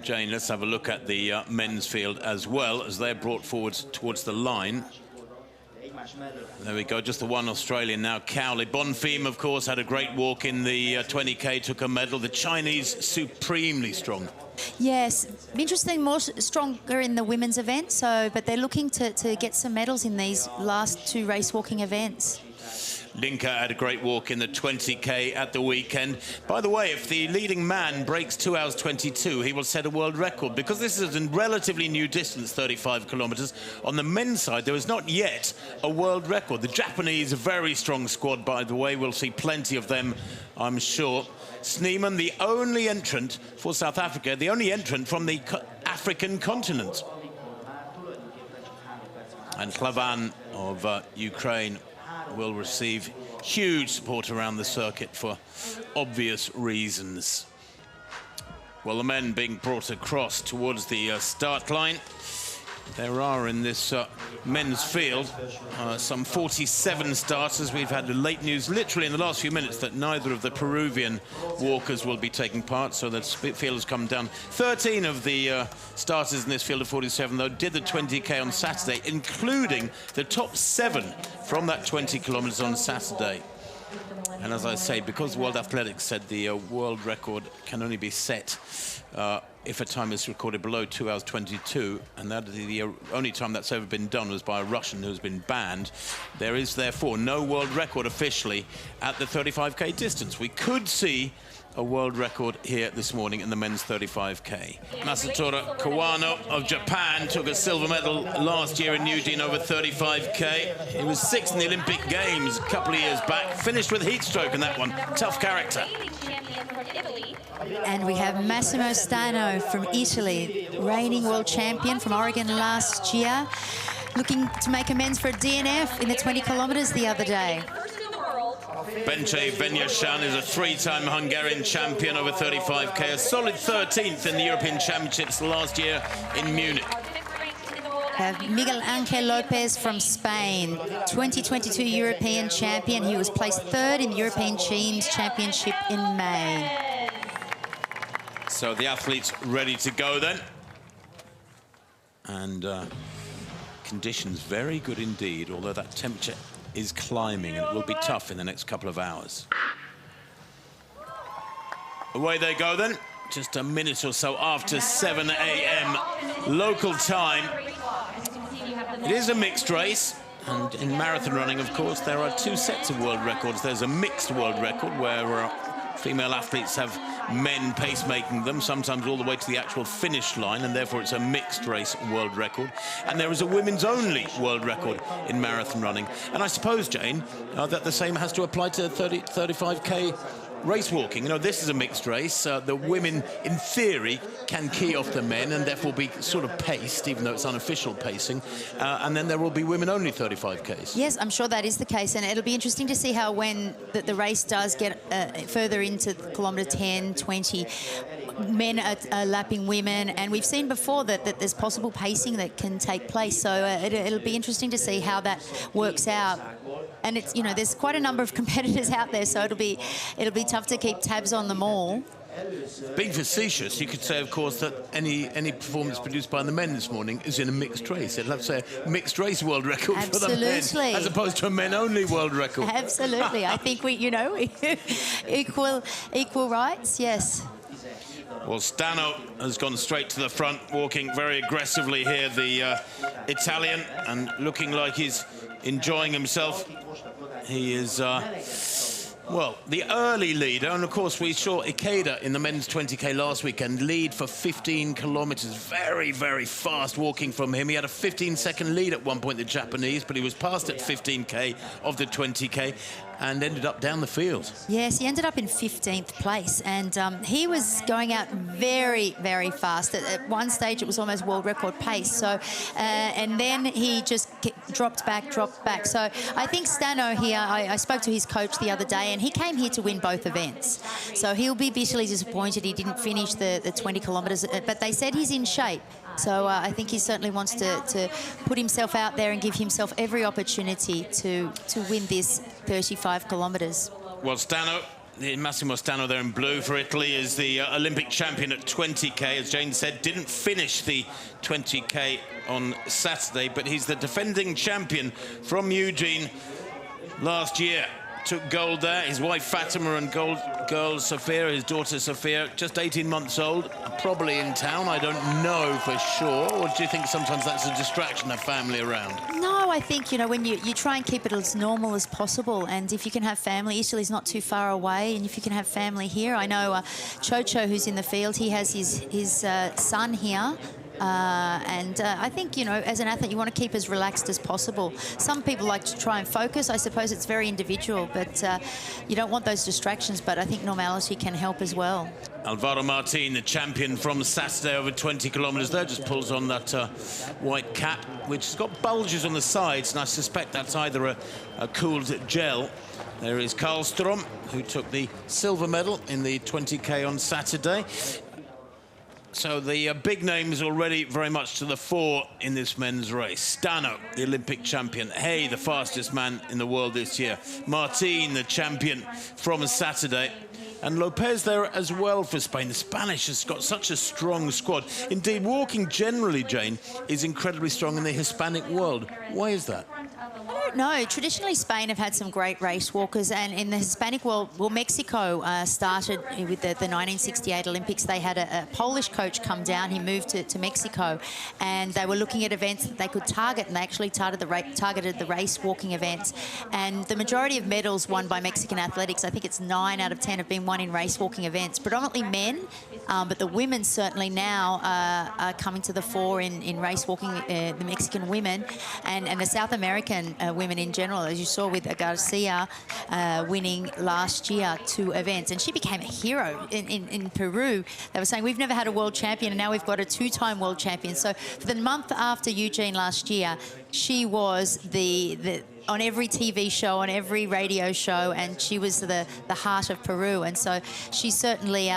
Jane, let's have a look at the men's field as well, as they're brought forward towards the line. There we go, just the one Australian now, Cowley. Bonfim, of course, had a great walk in the 20K, took a medal. The Chinese, supremely strong. Yes, interesting, more stronger in the women's event, but they're looking to get some medals in these last two race walking events. Linka had a great walk in the 20K at the weekend. By the way, if the leading man breaks 2 hours 22, he will set a world record. Because this is a relatively new distance, 35 kilometers, on the men's side, there is not yet a world record. The Japanese, a very strong squad, by the way. We'll see plenty of them, I'm sure. Sneeman, the only entrant for South Africa, the only entrant from the African continent. And Klavan of Ukraine will receive huge support around the circuit for obvious reasons. Well, the men being brought across towards the start line. There are in this men's field some 47 starters. We've had the late news literally in the last few minutes that neither of the Peruvian walkers will be taking part, so the field has come down. 13 of the starters in this field of 47, though, did the 20K on Saturday, including the top 7 from that 20 kilometers on Saturday. And as I say, because World Athletics said the world record can only be set if a time is recorded below 2 hours 22, and that the only time that's ever been done was by a Russian who's been banned, there is therefore no world record officially at the 35K distance. We could see a world record here this morning in the men's 35K. Masatora Kawano of Japan took a silver medal last year in Eugene over 35K. He was 6th in the Olympic Games a couple of years back. Finished with heat stroke in that one. Tough character. And we have Massimo Stano from Italy, reigning world champion from Oregon last year, looking to make amends for a DNF in the 20 kilometers the other day. Bence Benyashan is a 3-time Hungarian champion over 35K, a solid 13th in the European Championships last year in Munich. Have Miguel Angel Lopez from Spain, 2022 European champion. He was placed 3rd in the European Teams Championship in May. So the athletes ready to go then. And conditions very good indeed, although that temperature is climbing and it will be tough in the next couple of hours. Away they go then, just a minute or so after 7 a.m. local time. It is a mixed race, and in marathon running, of course, there are 2 sets of world records. There's a mixed world record where female athletes have men pacemaking them, sometimes all the way to the actual finish line, and therefore it's a mixed race world record. And there is a women's only world record in marathon running. And I suppose, Jane, that the same has to apply to 35K race walking. You know, this is a mixed race. The women, in theory, can key off the men and therefore be sort of paced, even though it's unofficial pacing. And then there will be women-only 35Ks. Yes, I'm sure that is the case. And it'll be interesting to see how when the race does get further into kilometre 10, 20, men are lapping women. And we've seen before that there's possible pacing that can take place. So it'll be interesting to see how that works out. And it's, you know, there's quite a number of competitors out there, so it'll be tough to keep tabs on them all. Being facetious, you could say, of course, that any performance produced by the men this morning is in a mixed race. It'll have to say a mixed race world record for the men, as opposed to a men-only world record. Absolutely. I think we, you know, equal rights, yes. Well, Stano has gone straight to the front, walking very aggressively here, the Italian, and looking like he's enjoying himself. He is, well, the early leader, and of course we saw Ikeda in the men's 20K last weekend lead for 15 kilometers. Very, very fast walking from him. He had a 15-second lead at one point, the Japanese, but he was passed at 15K of the 20K and ended up down the field. Yes, he ended up in 15th place, and he was going out very, very fast. At one stage, it was almost world record pace. So, and then he just dropped back. So I think Stano here, I spoke to his coach the other day, and he came here to win both events. So he'll be bitterly disappointed he didn't finish the 20 kilometres, but they said he's in shape. So I think he certainly wants to put himself out there and give himself every opportunity to win this 35 kilometres. Well, Stano Massimo Stano there in blue for Italy is the Olympic champion at 20K. As Jane said, didn't finish the 20K on Saturday, but he's the defending champion from Eugene last year. Took gold there. His wife Fatima and girl Sophia, his daughter Sophia, just 18 months old, probably in town. I don't know for sure. Or do you think sometimes that's a distraction, a family around? No, I think, you know, when you try and keep it as normal as possible, and if you can have family, Italy's not too far away, and if you can have family here. I know Chocho, who's in the field, he has his son here. I think, you know, as an athlete, you want to keep as relaxed as possible. Some people like to try and focus. I suppose it's very individual, but you don't want those distractions, but I think normality can help as well. Alvaro Martin, the champion from Saturday over 20 kilometres there, just pulls on that white cap, which has got bulges on the sides, and I suspect that's either a cooled gel. There is Karlstrom, who took the silver medal in the 20K on Saturday. So the big names already very much to the fore in this men's race. Stano, the Olympic champion. Hay, the fastest man in the world this year. Martin, the champion from Saturday. And Lopez there as well for Spain. The Spanish has got such a strong squad. Indeed, walking generally, Jane, is incredibly strong in the Hispanic world. Why is that? No, traditionally Spain have had some great race walkers, and in the Hispanic world, well, Mexico started with the 1968 Olympics. They had a Polish coach come down. He moved to Mexico, and they were looking at events that they could target, and they actually targeted the race walking events. And the majority of medals won by Mexican athletics, I think it's 9 out of 10 have been won in race walking events, predominantly men, but the women certainly now are coming to the fore in race walking, the Mexican women and the South American women in general, as you saw with Garcia winning last year 2 events. And she became a hero in Peru. They were saying, we've never had a world champion, and now we've got a 2-time world champion. So for the month after Eugene last year, she was on every TV show, on every radio show, and she was the heart of Peru. And so she certainly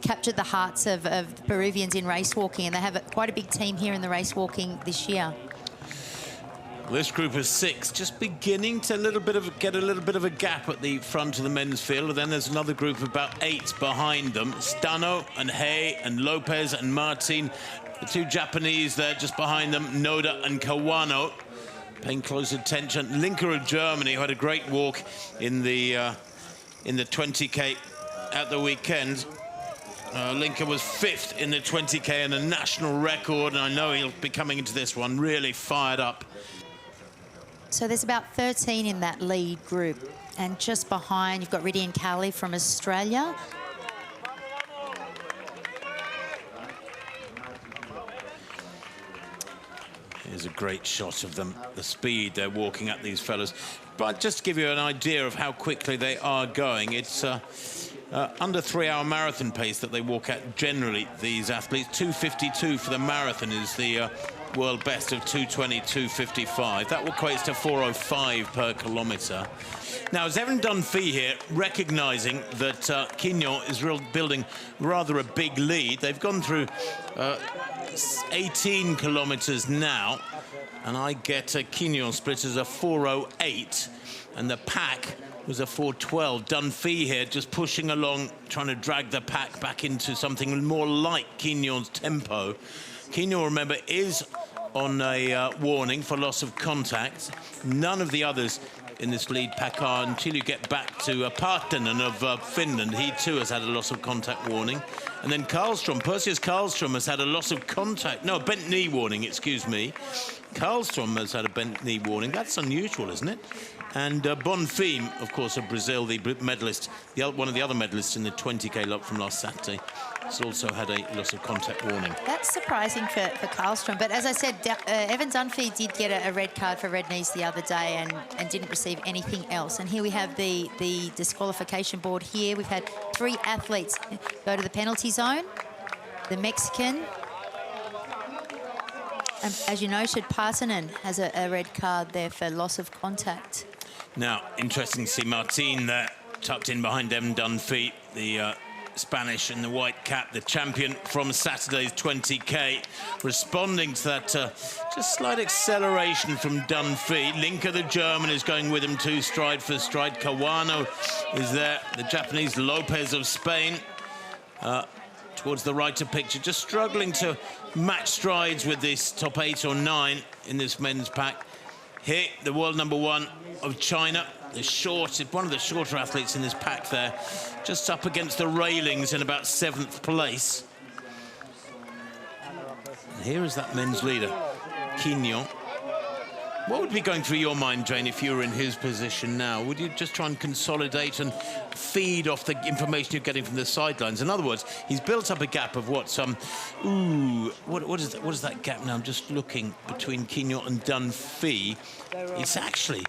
captured the hearts of Peruvians in race walking, and they have quite a big team here in the race walking this year. This group of 6 just beginning to get a little bit of a gap at the front of the men's field. And then there's another group of about 8 behind them. Stano and Hay and Lopez and Martin. The 2 Japanese there just behind them, Noda and Kawano. Paying close attention. Linker of Germany, who had a great walk in the 20K at the weekend. Linker was 5th in the 20K and a national record, and I know he'll be coming into this one really fired up. So there's about 13 in that lead group, and just behind you've got Ridian Cali from Australia. Here's a great shot of them, the speed they're walking at, these fellas. But just to give you an idea of how quickly they are going, it's under 3-hour marathon pace that they walk at generally, these athletes. 2:52 for the marathon is the world best of 2:20, 2:55. That equates to 4:05 per kilometre. Now, is Evan Dunphy here recognising that QuINION is building rather a big lead? They've gone through 18 kilometres now, and I get a QuINION split as a 4:08, and the pack was a 4:12. Dunphy here just pushing along, trying to drag the pack back into something more like QuINION's tempo. QuINION, remember, is on a warning for loss of contact. None of the others in this lead pack are, until you get back to Partanen of Finland. He too has had a loss of contact warning. And then Karlstrom, Perseus Karlstrom has had a loss of contact, no, bent knee warning, excuse me. Karlstrom has had a bent knee warning. That's unusual, isn't it? And Bonfim, of course, of Brazil, the medalist, one of the other medalists in the 20K lot from last Saturday, has also had a loss of contact warning. That's surprising for Karlstrom. But as I said, Evan Dunphy did get a red card for red knees the other day and didn't receive anything else. And here we have the disqualification board here. We've had 3 athletes go to the penalty zone. The Mexican, as you noted, Partanen has a red card there for loss of contact. Now, interesting to see Martin there, tucked in behind Evan Dunphy, the Spanish in the white cap, the champion from Saturday's 20K, responding to that just slight acceleration from Dunphy. Linka, the German, is going with him too, stride for stride. Kawano is there, the Japanese Lopez of Spain. Towards the right of picture, just struggling to match strides with this top 8 or 9 in this men's pack. Here, the world #1 of China, one of the shorter athletes in this pack there, just up against the railings in about 7th place. And here is that men's leader, QuINION. What would be going through your mind, Jane, if you were in his position now? Would you just try and consolidate and feed off the information you're getting from the sidelines? In other words, he's built up a gap of what, what is that gap now? I'm just looking between QuINION and Dunphy. It's actually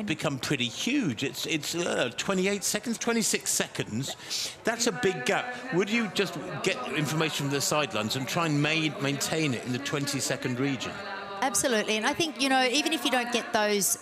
become pretty huge. It's 28 seconds, 26 seconds. That's a big gap. Would you just get information from the sidelines and try and maintain it in the 20-second region? Absolutely, and I think, you know, even if you don't get those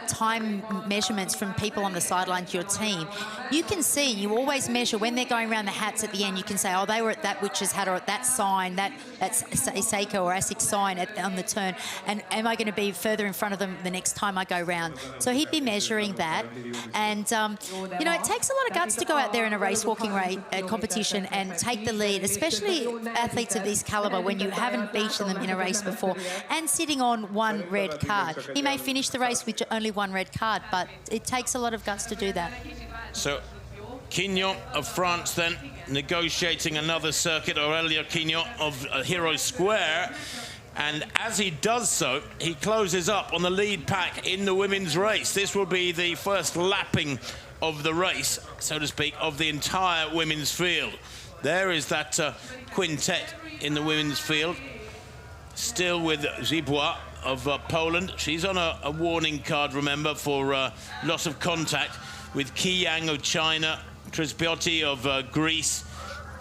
time measurements from people on the sidelines, your team, you can see, you always measure when they're going around the hats at the end, you can say, oh, they were at that witch's hat or at that sign, that's Seiko or ASIC sign on the turn, and am I going to be further in front of them the next time I go round? So he'd be measuring that, and, you know, it takes a lot of guts to go out there in a walking competition and take the lead, especially athletes of this calibre when you haven't beaten them in a race before, and sitting on one red card. He may finish the race with only one red card, but it takes a lot of guts to do that. So, QuINION of France then, negotiating another circuit, Aurelien QuINION of Hero Square. And as he does so, he closes up on the lead pack in the women's race. This will be the first lapping of the race, so to speak, of the entire women's field. There is that quintet in the women's field. Still with Zibois of Poland. She's on a warning card, remember, for loss of contact, with Qi Yang of China, Trispiotti of Greece,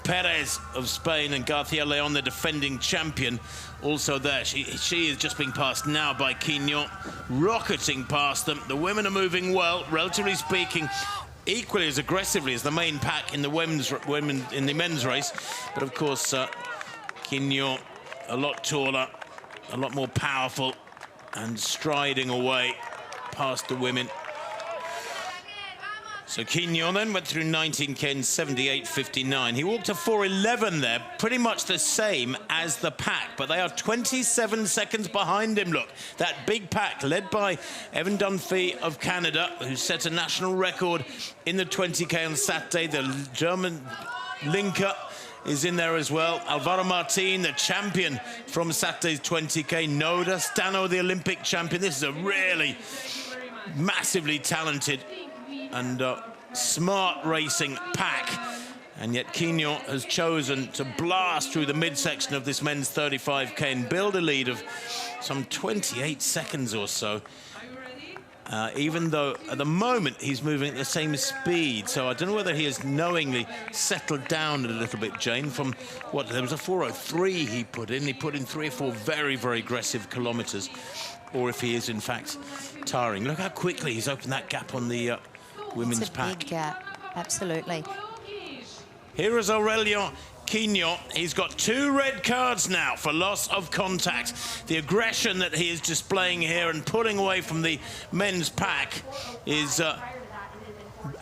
Perez of Spain, and Garcia Leon, the defending champion, also there. She is just being passed now by QuINION, rocketing past them. The women are moving well, relatively speaking, equally as aggressively as the main pack in the men's race. But of course, QuINION a lot taller, a lot more powerful, and striding away past the women. So QuINION then went through 19K in 78.59. He walked a 4:11 there, pretty much the same as the pack, but they are 27 seconds behind him. Look, that big pack led by Evan Dunphy of Canada, who set a national record in the 20K on Saturday. The German Linka is in there as well. Alvaro Martin, the champion from Saturday's 20K. Noda Stano, the Olympic champion. This is a really massively talented and smart racing pack. And yet QuINION has chosen to blast through the midsection of this men's 35K and build a lead of some 28 seconds or so. Even though at the moment he's moving at the same speed. So I don't know whether he has knowingly settled down a little bit, Jane, from what, there was a 4:03 he put in. He put in 3 or 4 very, very aggressive kilometres, or if he is in fact tiring. Look how quickly he's opened that gap on the women's pack. It's a big gap, absolutely. Here is Aurelien QuINION. He's got 2 red cards now for loss of contact. The aggression that he is displaying here and pulling away from the men's pack is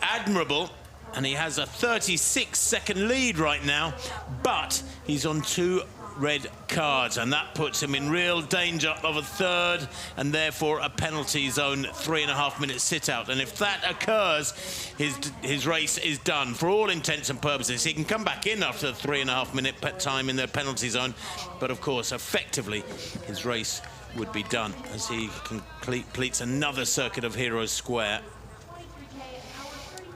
admirable. And he has a 36-second lead right now, but he's on 2 red cards, and that puts him in real danger of a 3rd and therefore a penalty zone 3.5-minute sit-out. And if that occurs, his race is done for all intents and purposes. He can come back in after the 3.5-minute time in the penalty zone, but of course, effectively, his race would be done as he completes another circuit of Hero Square.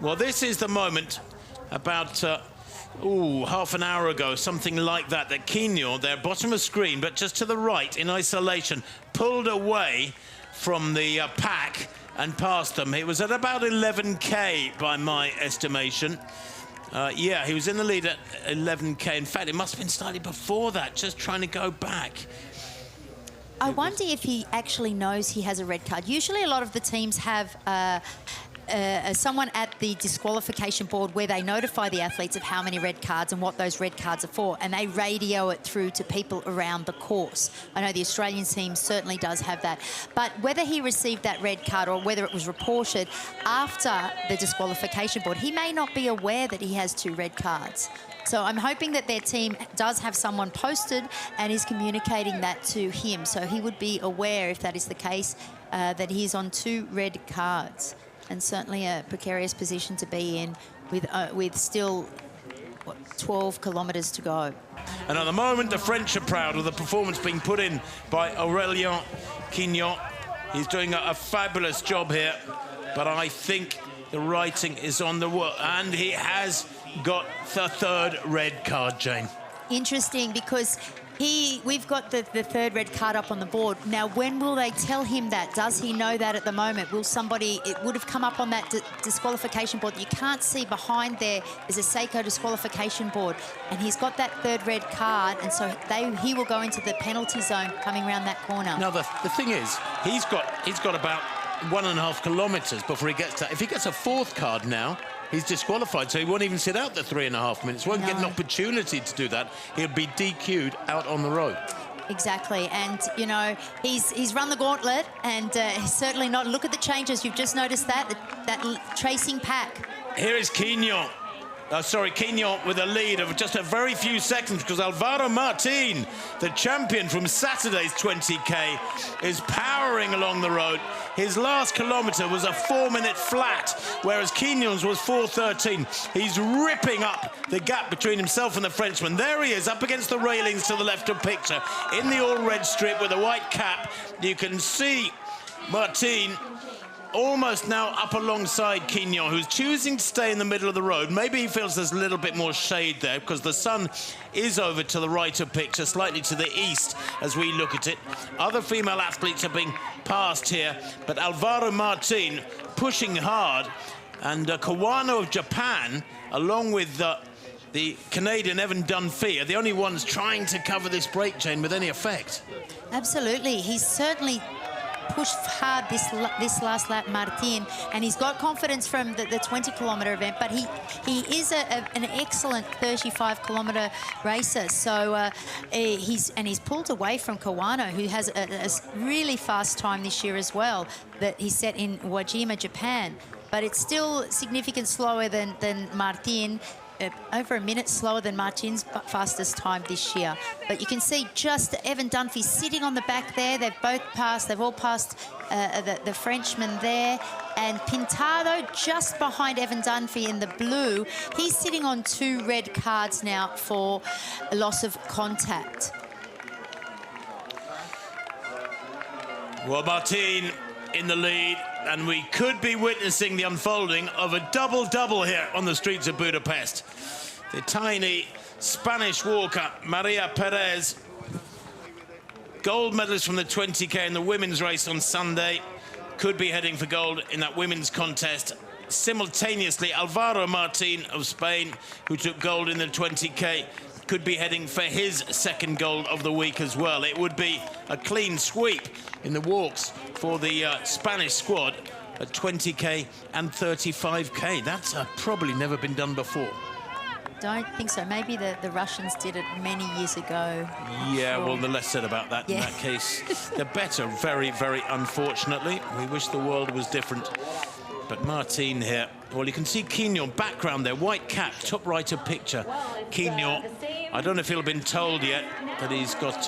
Well, this is the moment about half an hour ago, something like that, that QuINION, there, bottom of screen, but just to the right, in isolation, pulled away from the pack and past them. It was at about 11K by my estimation. Yeah, he was in the lead at 11K. In fact, it must have been slightly before that, just trying to go back. I wonder if he actually knows he has a red card. Usually a lot of the teams have someone at the disqualification board where they notify the athletes of how many red cards and what those red cards are for, and they radio it through to people around the course. I know the Australian team certainly does have that. But whether he received that red card or whether it was reported after the disqualification board, he may not be aware that he has 2 red cards. So I'm hoping that their team does have someone posted and is communicating that to him. So he would be aware, if that is the case, that he's on 2 red cards. And certainly a precarious position to be in with still, what, 12 kilometres to go. And at the moment, the French are proud of the performance being put in by Aurélien QuINION. He's doing a fabulous job here, but I think the writing is on the wall, and he has got the 3rd red card, Jane. Interesting, because we've got the 3rd red card up on the board. Now, when will they tell him that? Does he know that at the moment? Will somebody, it would have come up on that disqualification board. You can't see behind there is a Seiko disqualification board, and he's got that 3rd red card, and so he will go into the penalty zone coming around that corner. Now, the thing is, he's got about 1.5 kilometres before he gets to, if he gets a 4th card now, he's disqualified, so he won't even sit out the 3.5 minutes. Won't get an opportunity to do that. He'll be DQ'd out on the road. Exactly, and you know he's run the gauntlet, and he's certainly not. Look at the changes. You've just noticed that tracing pack. Here is QuINION. QuINION with a lead of just a very few seconds, because Alvaro Martin, the champion from Saturday's 20K, is powering along the road. His last kilometre was a 4-minute flat, whereas QuINION's was 4:13. He's ripping up the gap between himself and the Frenchman. There he is, up against the railings to the left of picture, in the all-red strip with a white cap. You can see Martin almost now up alongside QuINION, who's choosing to stay in the middle of the road. Maybe he feels there's a little bit more shade there because the sun is over to the right of picture, slightly to the east as we look at it. Other female athletes are being passed here, but Alvaro Martin pushing hard, and Kawano of Japan, along with the Canadian Evan Dunphy, are the only ones trying to cover this break, Jane, with any effect. Absolutely. He's certainly pushed hard this last lap, Martin, and he's got confidence from the 20-kilometre event, but he is an excellent 35-kilometre racer. So he's pulled away from Kawano, who has a really fast time this year as well, that he set in Wajima, Japan. But it's still significantly slower than Martin. Over a minute slower than Martin's fastest time this year. But you can see just Evan Dunphy sitting on the back there. They've all passed the Frenchman there. And Pintado just behind Evan Dunphy in the blue. He's sitting on 2 red cards now for a loss of contact. Well, Martin in the lead, and we could be witnessing the unfolding of a double-double here on the streets of Budapest. The tiny Spanish walker, Maria Perez, gold medalist from the 20K in the women's race on Sunday, could be heading for gold in that women's contest. Simultaneously, Alvaro Martin of Spain, who took gold in the 20K, could be heading for his 2nd gold of the week as well. It would be a clean sweep in the walks for the Spanish squad at 20K and 35K. That's probably never been done before. Don't think so. Maybe the Russians did it many years ago. Yeah, well, the less said about that in that case, the better, very, very unfortunately. We wish the world was different. But Martin here, well, you can see QuINION, background there, white cap, top right of picture. QuINION, I don't know if he'll have been told yet that he's got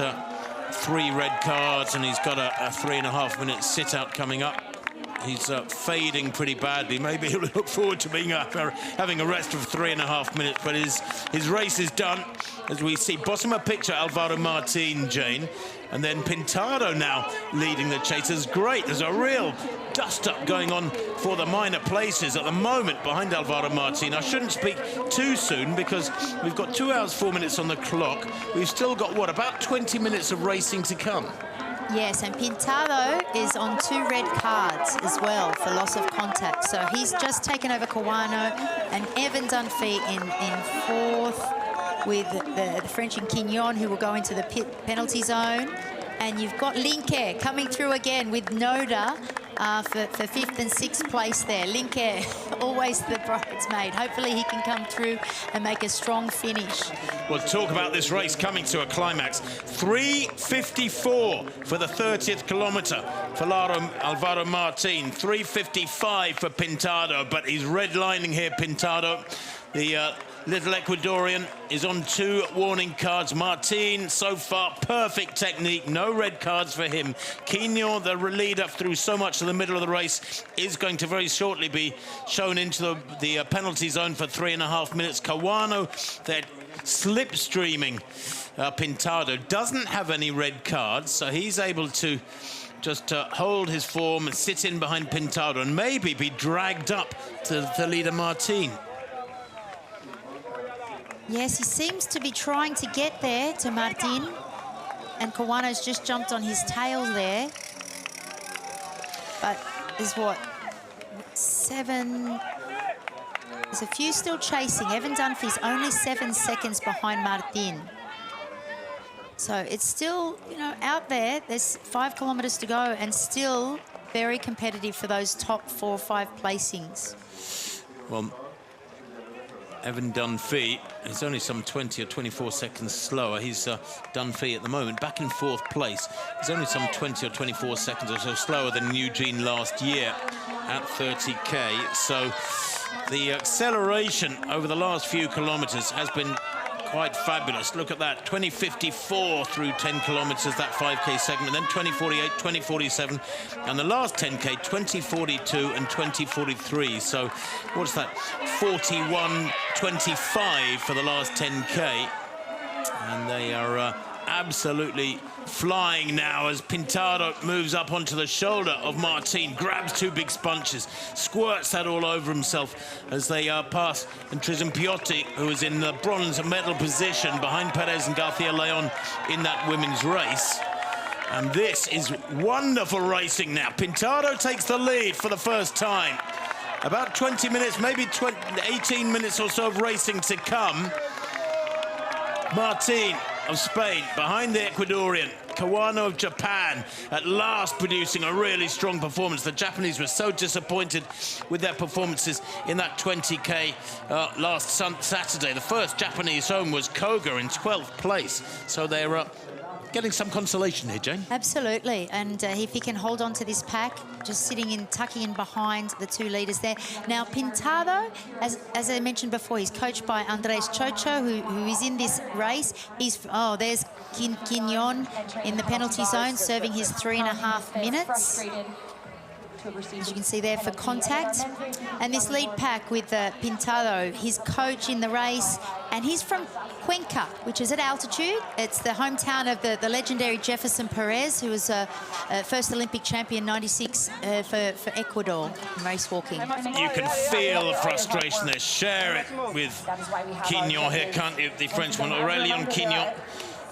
3 red cards and he's got a 3.5-minute sit-out coming up. He's fading pretty badly. Maybe he'll look forward to being having a rest of 3.5 minutes, but his race is done. As we see, bottom of picture, Alvaro Martin, Jane, and then Pintado now leading the chase. It's great. There's a real dust-up going on for the minor places at the moment behind Alvaro Martin. I shouldn't speak too soon because we've got 2 hours, 4 minutes on the clock. We've still got, what, about 20 minutes of racing to come. Yes, and Pintado is on 2 red cards as well for loss of contact. So he's just taken over Kawano, and Evan Dunphy in 4th with the French and QuINION, who will go into the penalty zone. And you've got Linke coming through again with Noda for 5th and 6th place there. Linke, always the bridesmaid. Hopefully he can come through and make a strong finish. We'll talk about this race coming to a climax. 3:54 for the 30th kilometre for Alvaro Martin. 3:55 for Pintado, but he's redlining here, Pintado. The little Ecuadorian is on 2 warning cards. Martin, so far, perfect technique. No red cards for him. QuINION, the leader through so much of the middle of the race, is going to very shortly be shown into the penalty zone for 3.5 minutes. Caruana, they're slipstreaming. Pintado doesn't have any red cards, so he's able to just hold his form and sit in behind Pintado and maybe be dragged up to the leader Martin. Yes, he seems to be trying to get there to Martin, and Caruana's just jumped on his tail there. But there's what, 7... There's a few still chasing. Evan Dunphy's only 7 seconds behind Martin. So it's still, you know, out there. There's 5 kilometres to go and still very competitive for those top 4 or 5 placings. Well, Evan Dunphy is only some 20 or 24 seconds slower. He's Dunphy at the moment, back in 4th place. He's only some 20 or 24 seconds or so slower than Eugene last year at 30K. So the acceleration over the last few kilometres has been quite fabulous. Look at that, 20:54 through 10 kilometres, that 5K segment, then 20:48, 20:47, and the last 10K, 20:42 and 20:43. So what's that, 41:25 for the last 10K. And they are absolutely flying now as Pintado moves up onto the shoulder of Martin, grabs 2 big sponges, squirts that all over himself as they pass, and Tristan Piotti, who is in the bronze medal position behind Perez and Garcia Leon in that women's race. And this is wonderful racing now. Pintado takes the lead for the first time. About 20 minutes, maybe 18 minutes or so of racing to come. Martin of Spain behind the Ecuadorian. Caruana of Japan at last producing a really strong performance. The Japanese were so disappointed with their performances in that 20K last Saturday. The first Japanese home was Koga in 12th place. So they're getting some consolation here, Jane. Absolutely, and if he can hold on to this pack, just tucking in behind the 2 leaders there. Now, Pintado, as I mentioned before, he's coached by Andres Chocho, who is in this race. There's QuINION in the penalty zone, serving his 3.5 minutes. As you can see there for contact. And this lead pack with Pintado, his coach in the race, and he's from Cuenca, which is at altitude. It's the hometown of the legendary Jefferson Perez, who was a first Olympic champion, 96 for Ecuador in race walking. You can feel the frustration there. Share it with QuINION here, can't you? The Frenchman, Aurélien QuINION.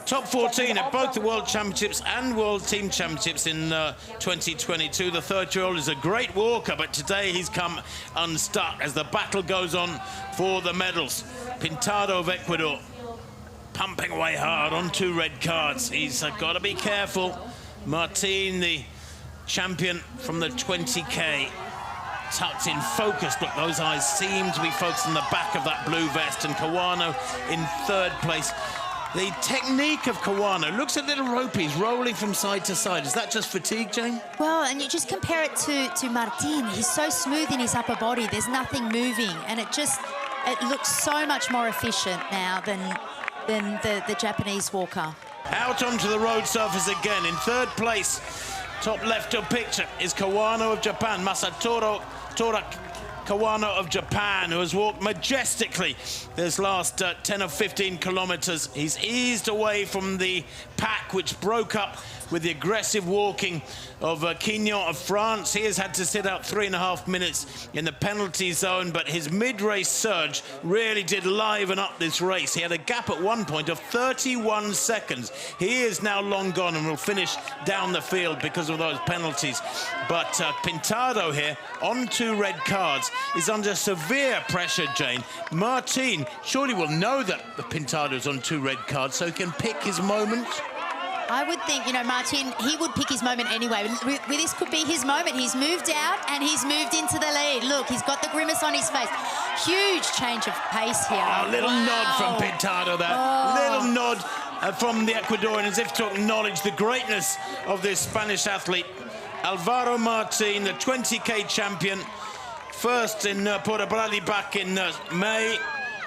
Top 14 at both the World Championships and World Team Championships in 2022. The 30-year-old is a great walker, but today he's come unstuck as the battle goes on for the medals. Pintado of Ecuador pumping away hard on 2 red cards. He's got to be careful. Martin, the champion from the 20K, tucked in, focused. Look, those eyes seem to be focused on the back of that blue vest. And Caruana in 3rd place. The technique of Caruana looks a little ropey. He's rolling from side to side. Is that just fatigue, Jane? Well, and you just compare it to Martin. He's so smooth in his upper body. There's nothing moving, and it looks so much more efficient now than the Japanese walker. Out onto the road surface again. In 3rd place, top left of picture, is Caruana of Japan. Masatoro Caruana of Japan, who has walked majestically this last 10 or 15 kilometers. He's eased away from the pack, which broke up with the aggressive walking of QuINION of France. He has had to sit out 3.5 minutes in the penalty zone, but his mid-race surge really did liven up this race. He had a gap at one point of 31 seconds. He is now long gone and will finish down the field because of those penalties. But Pintado here, on 2 red cards, is under severe pressure, Jane. Martin surely will know that the Pintado's on 2 red cards, so he can pick his moment. I would think, you know, Martin, he would pick his moment anyway. This could be his moment. He's moved out and he's moved into the lead. Look, he's got the grimace on his face. Huge change of pace here. A little nod from Pintado there. Little nod from the Ecuadorian as if to acknowledge the greatness of this Spanish athlete. Alvaro Martin, the 20K champion. First in Porto Brady back in May.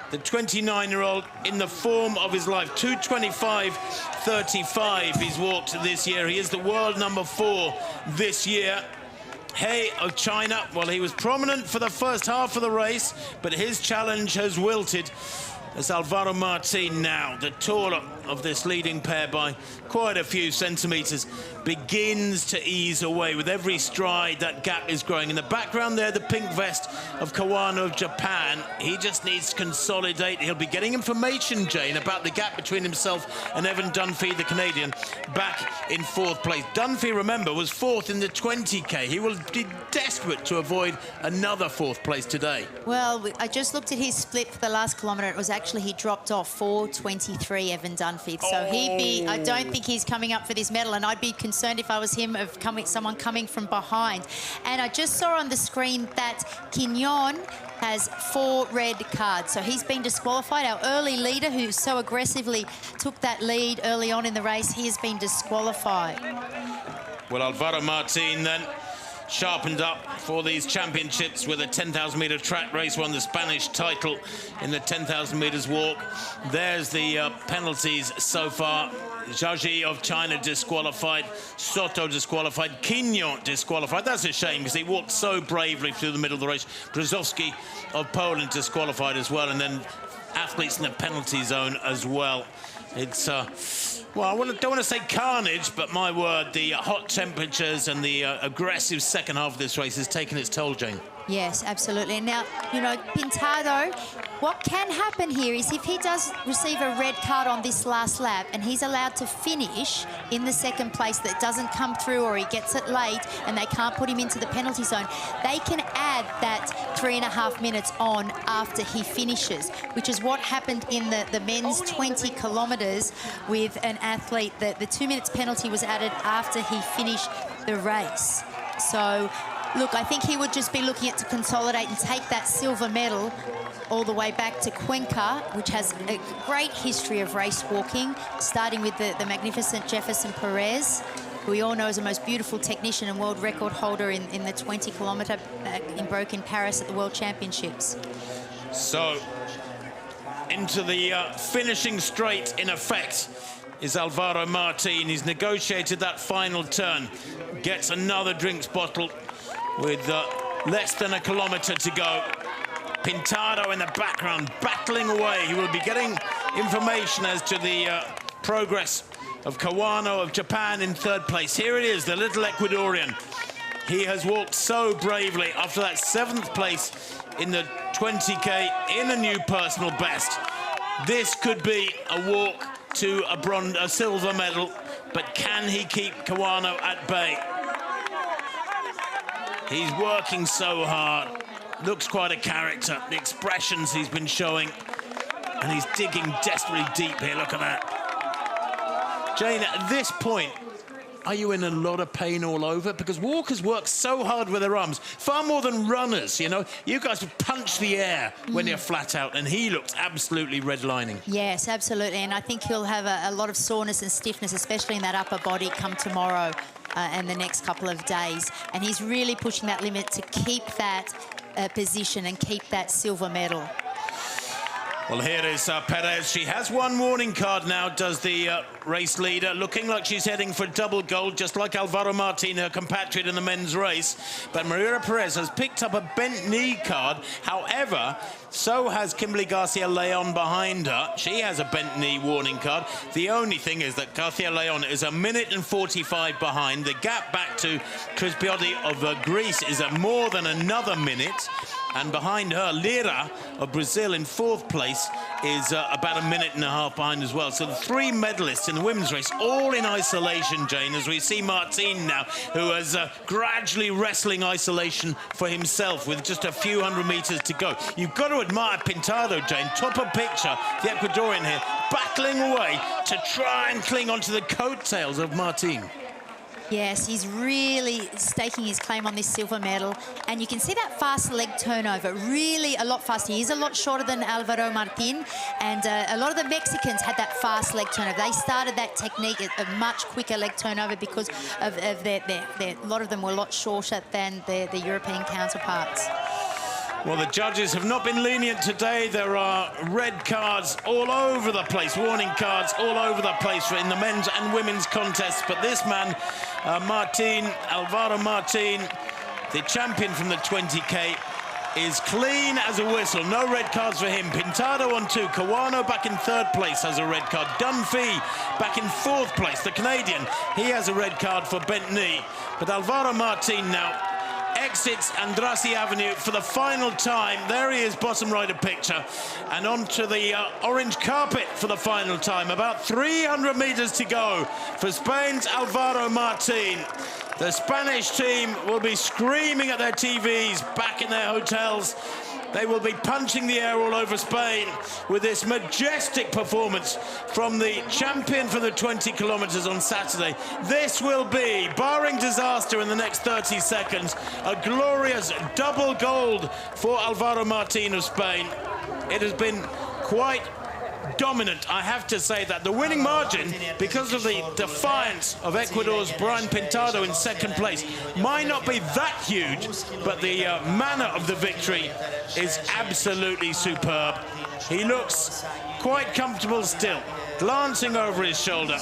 The 29-year-old in the form of his life. 2:25.35 he's walked this year. He is the world number 4 this year. He of China, well, he was prominent for the first half of the race, but his challenge has wilted. As Alvaro Martin now, the taller of this leading pair by quite a few centimetres, begins to ease away. With every stride, that gap is growing. In the background there, the pink vest of QuINION of Japan. He just needs to consolidate. He'll be getting information, Jane, about the gap between himself and Evan Dunphy, the Canadian, back in 4th place. Dunphy, remember, was 4th in the 20K. He will be desperate to avoid another 4th place today. Well, I just looked at his split for the last kilometre. It was actually, he dropped off 4:23, Evan Dunphy. So I don't think he's coming up for this medal, and I'd be concerned if I was him of someone coming from behind. And I just saw on the screen that QuINION has 4 red cards. So he's been disqualified. Our early leader, who so aggressively took that lead early on in the race, he has been disqualified. Well, Alvaro Martin then sharpened up for these championships with a 10,000-metre track race, won the Spanish title in the 10,000 metres walk. There's the penalties so far. Zhazhi of China disqualified, Soto disqualified, QuINION disqualified. That's a shame because he walked so bravely through the middle of the race. Brzozowski of Poland disqualified as well, and then athletes in the penalty zone as well. It's well, I don't want to say carnage, but my word, the hot temperatures and the aggressive second half of this race has taken its toll, Jane. Yes, absolutely. And now, you know, Pintado, what can happen here is if he does receive a red card on this last lap and he's allowed to finish in the 2nd place, that doesn't come through, or he gets it late and they can't put him into the penalty zone, they can add that 3.5 minutes on after he finishes, which is what happened in the men's 20 kilometres with an athlete. That the 2 minutes penalty was added after he finished the race. So, look, I think he would just be looking at to consolidate and take that silver medal all the way back to Cuenca, which has a great history of race walking, starting with the magnificent Jefferson Perez, who we all know is the most beautiful technician and world record holder in the 20 kilometre in broke in Paris at the World Championships. So, into the finishing straight, in effect, is Alvaro Martin. He's negotiated that final turn, gets another drinks bottle with less than a kilometre to go. Pintado in the background, battling away. He will be getting information as to the progress of QuINION of Japan in 3rd place. Here it is, the little Ecuadorian. He has walked so bravely after that 7th place in the 20K in a new personal best. This could be a walk to a silver medal, but can he keep QuINION at bay? He's working so hard. Looks quite a character. The expressions he's been showing. And he's digging desperately deep here. Look at that. Jane, at this point, are you in a lot of pain all over? Because walkers work so hard with their arms, far more than runners, you know. You guys punch the air when you're flat out, and he looks absolutely redlining. Yes, absolutely. And I think he'll have a lot of soreness and stiffness, especially in that upper body, come tomorrow and the next couple of days. And he's really pushing that limit to keep that position and keep that silver medal. Well, here is Perez. She has 1 warning card now, does the race leader, looking like she's heading for double gold, just like Alvaro Martin, her compatriot in the men's race. But Maria Perez has picked up a bent knee card. However, so has Kimberly Garcia-Leon behind her. She has a bent knee warning card. The only thing is that Garcia-Leon is 1 minute and 45 behind. The gap back to Chris Piotti of Greece is more than another minute. And behind her, Lira of Brazil in 4th place. place is about a minute and a half behind as well. So the three medalists in the women's race, all in isolation, Jane, as we see Martin now, who is gradually wrestling isolation for himself with just a few hundred meters to go. You've got to admire Pintado, Jane, top of picture, the Ecuadorian here, battling away to try and cling onto the coattails of Martin. Yes, he's really staking his claim on this silver medal. And you can see that fast leg turnover, really a lot faster. He's a lot shorter than Alvaro Martin. And a lot of the Mexicans had that fast leg turnover. They started that technique at a much quicker leg turnover because of a lot of them were a lot shorter than their European counterparts. Well, the judges have not been lenient today. There are red cards all over the place, warning cards all over the place in the men's and women's contests. But this man, Alvaro Martin, the champion from the 20K, is clean as a whistle. No red cards for him. Pintado on 2. Kawano back in 3rd place has a red card. Dunphy back in 4th place. The Canadian, he has a red card for bent knee. But Alvaro Martin now exits Andrassy Avenue for the final time. There he is, bottom right of picture, and onto the orange carpet for the final time. About 300 meters to go for Spain's Alvaro Martin. The Spanish team will be screaming at their TVs back in their hotels. They will be punching the air all over Spain with this majestic performance from the champion for the 20 kilometers on Saturday. This will be, barring disaster in the next 30 seconds, a glorious double gold for Alvaro Martin of Spain. It has been quite dominant, I have to say that. The winning margin, because of the defiance of Ecuador's Brian Pintado in 2nd place, might not be that huge, but the manner of the victory is absolutely superb. He looks quite comfortable still, glancing over his shoulder.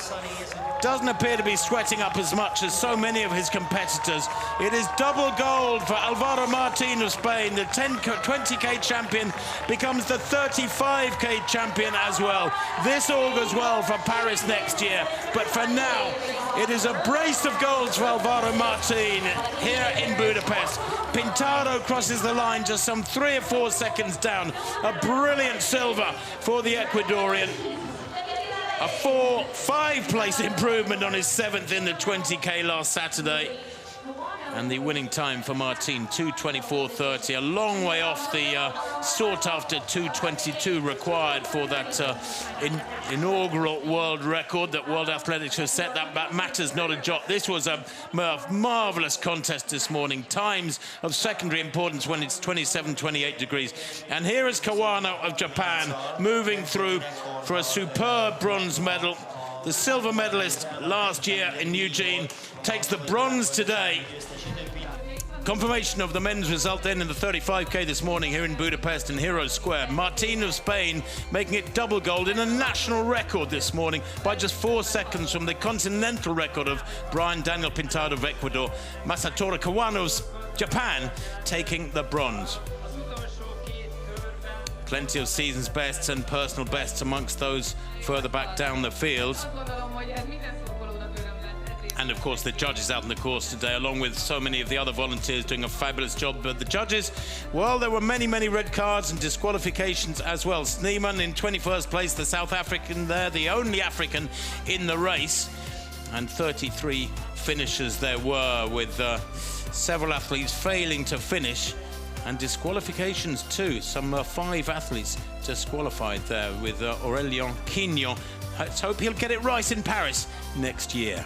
Doesn't appear to be sweating up as much as so many of his competitors. It is double gold for Alvaro Martin of Spain. The 20K champion becomes the 35K champion as well. This augurs well for Paris next year. But for now, it is a brace of golds for Alvaro Martin here in Budapest. Pintado crosses the line just some 3 or 4 seconds down. A brilliant silver for the Ecuadorian. A 4-5 place improvement on his 7th in the 20K last Saturday. And the winning time for Martin, 2:24.30, a long way off the sought-after 2:22 required for that inaugural world record that World Athletics has set. That matters not a jot. This was a marvellous contest this morning. Times of secondary importance when it's 27, 28 degrees. And here is Kawano of Japan moving through for a superb bronze medal. The silver medalist last year in Eugene takes the bronze today. Confirmation of the men's result then in the 35K this morning here in Budapest in Heroes Square. Martin of Spain making it double gold in a national record this morning by just 4 seconds from the continental record of Brian Daniel Pintado of Ecuador. Masatora Kawano of Japan taking the bronze. Plenty of season's bests and personal bests amongst those further back down the field. And of course the judges out in the course today, along with so many of the other volunteers doing a fabulous job. But the judges, well, there were many red cards and disqualifications as well. Sneeman in 21st place, the South African there, the only African in the race. And 33 finishers there were, with several athletes failing to finish. And disqualifications too. Some 5 athletes disqualified there, with Aurélien QuINION. Let's hope he'll get it right in Paris next year.